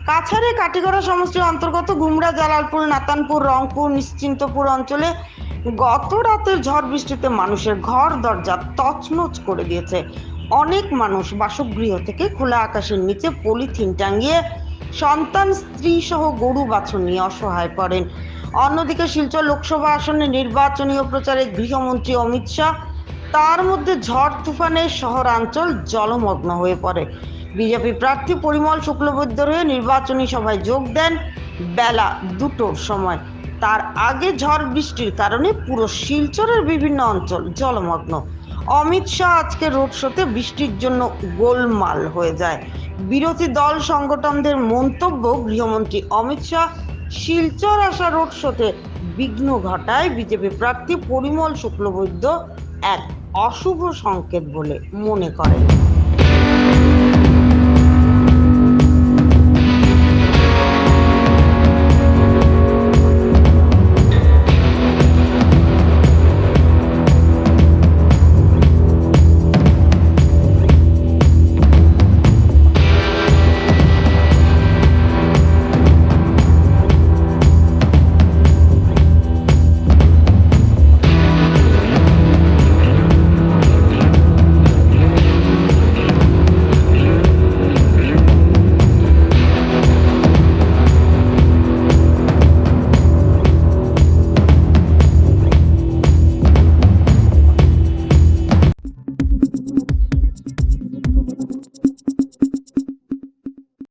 কাছাড়ে কাটিগড়া সমষ্টির অন্তর্গত গুমরা, জালালপুর, নাতানপুর, রংপুর, নিশ্চিন্তপুর অঞ্চলে গত রাতের ঝড় বৃষ্টিতে মানুষের ঘর দরজা তছনছ করে দিয়েছে। অনেক মানুষ বাসগৃহ থেকে খোলা আকাশের নিচে পলিথিন টাঙিয়ে সন্তান, স্ত্রী সহ গরু বাছুর নিয়ে অসহায় পড়েন। অন্যদিকে শিলচর লোকসভা আসনে নির্বাচনীয় প্রচারে গৃহমন্ত্রী অমিত শাহ, তার মধ্যে ঝড় তুফানে শহরাঞ্চল জলমগ্ন হয়ে পড়ে। বিজেপি প্রার্থী পরিমল শুক্লবৈদ্যর হয়ে নির্বাচনী সভায় যোগ দেন বেলা 2টোর সময়। তার আগে ঝড় বৃষ্টির কারণে পুরো শিলচরের বিভিন্ন অঞ্চল জলমগ্ন। অমিত শাহ আজকে রোড শোতে বৃষ্টির জন্য গোলমাল হয়ে যায়। বিরোধী দল সংগঠনদের মন্তব্য, গৃহমন্ত্রী অমিত শাহ শিলচর আসা রোড শোতে বিঘ্ন ঘটায় বিজেপি প্রার্থী পরিমল শুক্লবৈদ্য এক অশুভ সংকেত বলে মনে করেন।